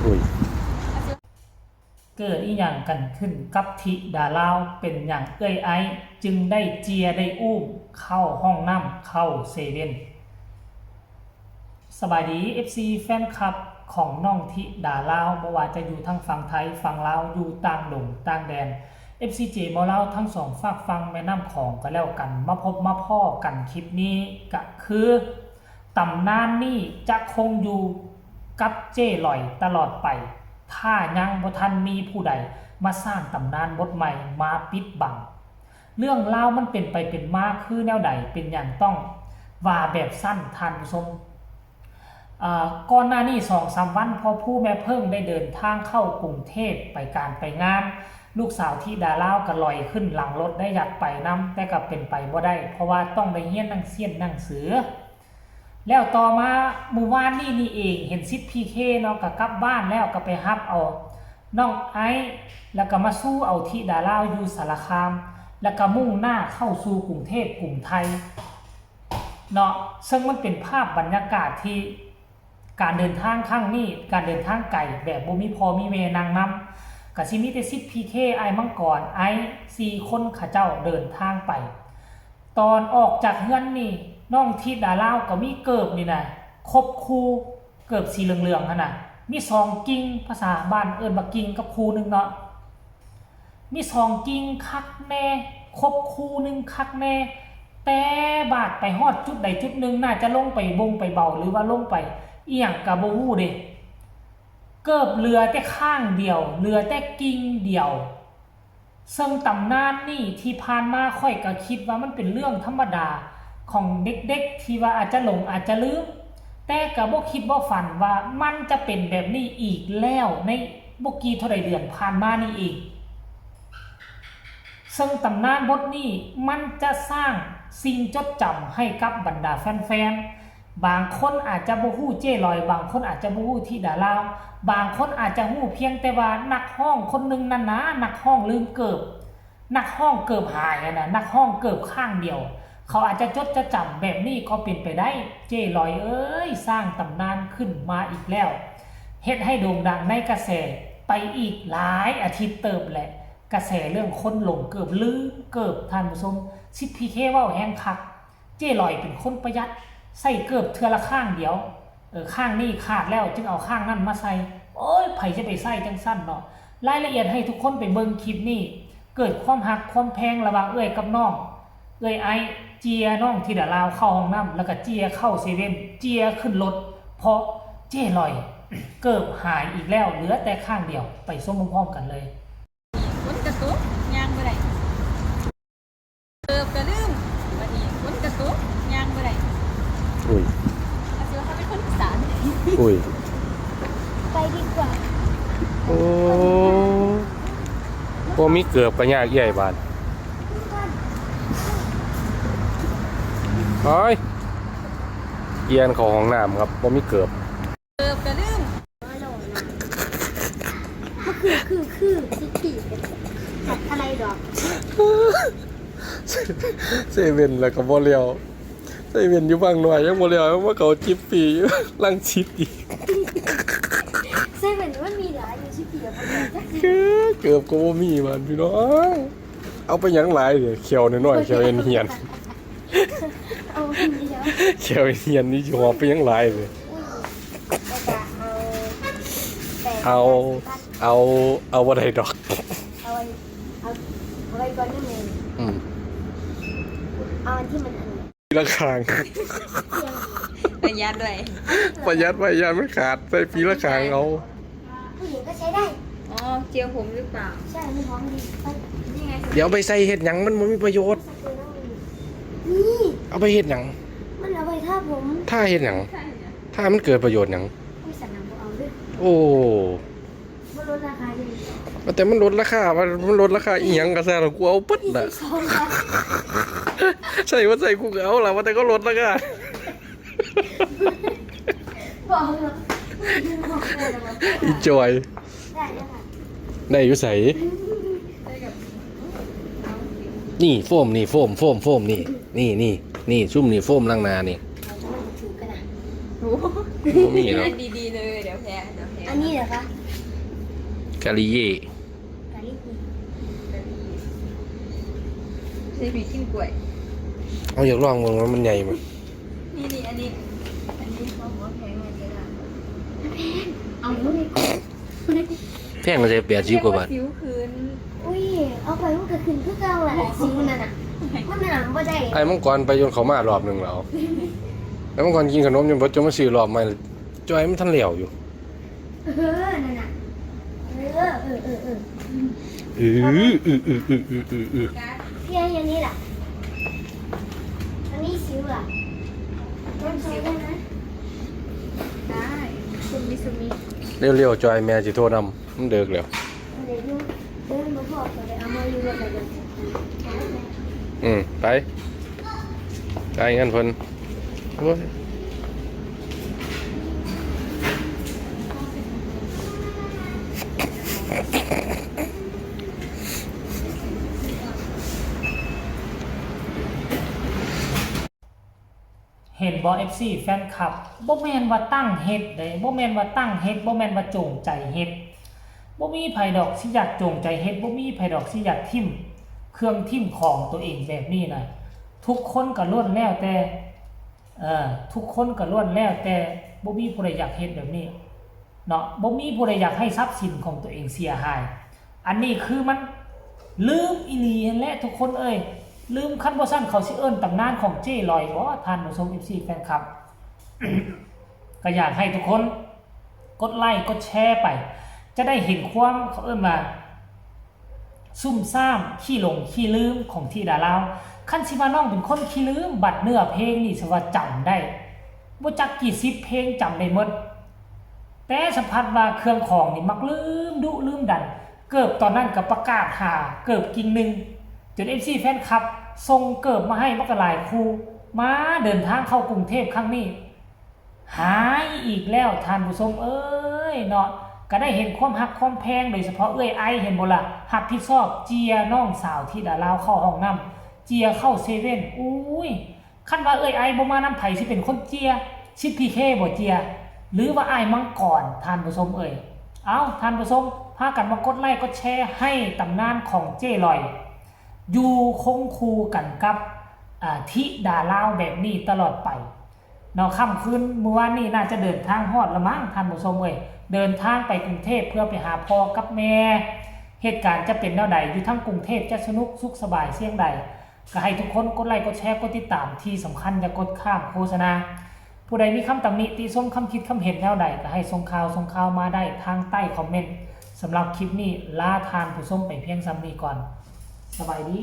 อุ้ยเกิดอีหยังกันขึ้นกับธิดาลาวเป็นอย่างเอ้ยไอจึงได้เจียได้อุ้มเข้าห้องน้ำเข้าเซเว่นสบายดี FC แฟนคลับของน้องธิดาลาวบ่ว่าจะอยู่ทั้งฝั่งไทยฝั่งลาวอยู่ต่างดงต่างแดน FC เจบ่ลาวทั้งสองฝากฟังแม่น้ำของก็แล้วกันมาพบมาพ่อกันคลิปนี้ก็คือตำนานนี้จะคงอยู่กับเจ้ลอยตลอดไปถ้ายังบ่ทันมีผู้ใดมาสร้างตำนานบทใหม่มาปิดบังเรื่องเล่ามันเป็นไปเป็นมาคือแนวใดเป็นอย่างต้องว่าแบบสั้นท่านผู้ชมก่อนหน้านี้ 2-3 วันพอผู้แม่เพิ่งได้เดินทางเข้ากรุงเทพไปการไปงานลูกสาวที่ดาลาวก็ลอยขึ้นหลังรถได้อยากไปนํแต่ก็เป็นไปบ่ได้เพราะว่าต้องได้เรียนหนังเสียนหนังสือแล้วต่อมามื้อวานนี่เองเห็นซิดพีเคเนาะก็กลับบ้านแล้วก็ไปรับเอาน้องไอแล้วก็มาสู้เอาที่ดาลาวอยู่สารคามแล้วก็มุ่งหน้าเข้าสู่กรุงเทพกรุงไทยเนาะซึ่งมันเป็นภาพบรรยากาศที่การเดินทางครั้งนี้การเดินทางไกลแบบบ่มีพ่อมีแม่นางนำก็สิมีแต่ซิดพีเคไอมังกรไอ4คนเขาเจ้าเดินทางไปตอนออกจากเฮือนนี่น้องทิดาลาวก็มีเกิบนี่นะครบคูเกิบสีเหลืองๆนั่นน่ะมี2กิ่งภาษาบ้านเอิ้นว่ากิ่งกับคูนึงเนาะมี2กิ่งคักแน่ครบคูนึงคักแน่แต่บาดไปฮอดจุดใดจุดนึงน่าจะลงไปบงไปเบาหรือว่าลงไปอีหยังก็บ่ฮู้เด้เกิบเรือแต่ข้างเดียวเรือแต่กิ่งเดียวซึ่งตำนานนี่ที่ผ่านมาค่อยก็คิดว่ามันเป็นเรื่องธรรมดาของเด็กๆที่ว่าอาจจะหลงอาจจะลืมแต่ก็บ่คิดบ่ฝันว่ามันจะเป็นแบบนี้อีกแล้วในบ่กี่เท่าใดเดือนผ่านมานี่เองซึ่งตำนานบทนี้มันจะสร้างสิ่งจดจำให้กับบรรดาแฟนๆบางคนอาจจะบ่ฮู้เจ้ลอยบางคนอาจจะบ่ฮู้ที่ดาลาวบางคนอาจจะฮู้เพียงแต่ว่านักฮ้องคนนึงนั่นนะนักฮ้องลืมเกิบนักฮ้องเกิบหายนะนักฮ้องเกิบข้างเดียวเขาอาจจะจดจะจำแบบนี้ก็เป็นไปได้เจ้ลอยเอ้ยสร้างตำนานขึ้นมาอีกแล้วเฮ็ดให้โด่งดังในกระแสไปอีกหลายอาทิตย์เติบแหละกระแสเรื่องคนหลงเกิบลืมเกิบท่านผู้ชมซิดพีเคเว้าแฮงคักเจ้ลอยเป็นคนประหยัดใส่เกิบเทื่อละข้างเดียวข้างนี้ขาดแล้วจึงเอาข้างนั้นมาใส่โอ้ยไผจะไปใส่จังสั้นเนาะรายละเอียดให้ทุกคนไปเบิ่งคลิปนี้เกิดความหักความแพงระหว่างเอ้ยกับน้องเอ้ยไอเจียน้องที่ดาลาวเข้าห้องน้ำแล้วก็เจียเข้าเซเว่นเจียขึ้นรถเพราะเจ้ลอยเกิบหายอีกแล้วเหลือแต่ข้างเดียวไปส้มพร้อมๆกันเลยฝนกระตุกยางบ่ได้เกิบกระลืมบัดนี้ฝนกระตุกยางบ่ได้อุ้ยอาสิว่าเขาเป็นคนอีสาน อุ้ยไปดีกว่าโอ้บ่มีเกือบก็ยากใหญ่บาดเฮ้ยเกียนเข้าห้องน้ำครับบ่มีเกือบเกิบกระลืมคือสิขี่แบบอะไรดอกเซเว่นแล้วก็บ่เลี้ยวเซเว่นอยู่บางหน่อยยังบ่เลี้ยวว่าเขาจิบฟรีอยู่ลังชิดอีกเซเว่นมันมีหลายอยู่สิขี่แบบเกือบก็บ่มีมันพี่น้องเอาไปหยังหลายเด้อเขียวน้อยๆเขียวเหียนเอาเดียวเขียวเหียนนี่สิหอบไปหยังหลายเลยเอาบ่ได้ดอกเอาไว้ก่อนนิดนึงเอาอันที่มันอันปีละครั้งประหยัดด้วยประหยัดไว้ยาไม่ขาดใส่ปีละครั้งเอาผู้หญิงก็ใช้ได้อ๋อเจียวผมหรือเปล่าใช่มันหอมดีนี่ไงเดี๋ยวไปใส่เห็ดหยังมันมีประโยชน์นี่เอาไปเห็ดหยังมันเอาไปถ้าผมถ้าเห็ดหยังถ้ามันเกิดประโยชน์หยังไม่สั่งน้ำเอาด้วยโอ้มันลดราคาจริงแต่มันลดราคามันลดราคาอีหยังกระแสเรากูเอาปึ๊ดน่ะใส่ว่าใส่กูเอาล่ะว่าแต่ก็ลดราคาบอกเลยอีจอยได้อยู่ใส่นี่โฟมนี่โฟมนี่ชุ่มนี่โฟมล้างหน้านี่ โอ้ บ่มีหรอก ดีๆเลยเดี๋ยวแพ้เดี๋ยวแพ้ อันนี้เหรอคะ กะลิเย่ กะลิกี ใช่ผีกินกล้วย เอาอยากลองเบิ่งว่ามันใหญ่มั้ย นี่อันนี้เขาบอกว่าแพงมันจะได้ เอาลูก แพงก็จะ80กว่าบาท สิวคืน อุ้ยเอาไปมันก็ขึ้นคือเก่าแหละซิวนั่นน่ะมันน่ะบ่ได้ ไอ้มังกรไปจนเขามารอบหนึงแล้วไอ้มังกรกินขนมจนบ่จนมาซื้อรอบใหม่จอยมันทันแล้วอยู่ นั่นน่ะเออ เพียงอย่างนี้ล่ะอันนี้ซิวล่ะมันซิวได้ไหม ได้ซุมิ เร็วๆจอยแม่สิโทรนำมันเดึกแล้ว เดี๋ยวดูเดินมาพอก็ได้เอามาอยู่แล้วก็เดี๋ยว ไปจ่ายเงินเพิ่นโอ้ย เห็นบ่ FC แฟนคลับบ่แม่นว่าตั้งเฮ็ดเด้บ่แม่นว่าตั้งเฮ็ดบ่แม่นว่าจงใจเฮ็ดบ่มีไผดอกสิอยากจงใจเฮ็ดบ่มีไผดอกสิอยากทิ่มเครื่องทิ่มของตัวเองแบบนี้นะทุกคนก็ล้วนแล้วแต่ทุกคนก็ล้วนแล้วแต่บ่มีผู้ใดอยากเฮ็ดแบบนี้เนาะบ่มีผู้ใดอยากให้ทรัพย์สินของตัวเองเสียหายอันนี้คือมันลืมอีหลีแหละทุกคนเอ้ยลืมคันบ่ซั่นเขาสิเอิ้นตำนานของเจ้ลอยบ่ท่านผู้ชม FC แฟนคลับ ก็อยากให้ทุกคนกดไลค์กดแชร์ไปจะได้เห็นความเขาเอิ้นมาซุ่มซ่ามขี้หลงขี้ลืมของที่ดาลาวคันสิว่าน้องเป็นคนขี้ลืมบัดเนื้อเพลงนี่สิว่าจำได้บ่จักกี่สิบเพลงจำได้หมดแต่สัมผัสว่าเครื่องของนี่มักลืมดุลืมดันเกิบตอนนั้นก็ประกาศหาเกิบกิ่งนึงจน FC แฟนคลับส่งเกิบมาให้มักหลายคู่มาเดินทางเข้ากรุงเทพครั้งนี้หายอีกแล้วท่านผู้ชมเอ้ยเนาะก็ได้เห็นความฮักความแพงโดยเฉพาะเอ้ยไอเห็นบ่ล่ะฮักที่ชอบเจียน้องสาวที่ดาลาวเข้าห้องน้ำเจียเข้าเซเว่นอุ้ยคันว่าเอ้ยไอบ่มาน้ำไผสิเป็นคนเจียชิดพีเคบ่เจียหรือว่าไอมังกรท่านผู้ชมเอ้ยเอาท่านผู้ชมพากันมากดไลค์กดแชร์ให้ตำนานของเจ้ลอยอยู่คงคูกันกับทิดาลาวแบบนี้ตลอดไปเนาะค่ำคืนเมื่อวานนี้น่าจะเดินทางฮอดละมั้งท่านผู้ชมเอ้ยเดินทางไปกรุงเทพเพื่อไปหาพ่อกับแม่เหตุการณ์จะเป็นแนวใดอยู่ทั้งกรุงเทพจะสนุกสุขสบายเสี่ยงใดก็ให้ทุกคนกดไลค์กดแชร์กดติดตามที่สำคัญอย่ากดข้ามโฆษณาผู้ใดมีคำตำหนิติชมคำคิดคำเห็นแนวใดก็ให้ส่งข่าวมาได้ทางใต้คอมเมนต์สำหรับคลิปนี้ลาทานผู้ชมไปเพียงซ้ำนี้ก่อนสบายดี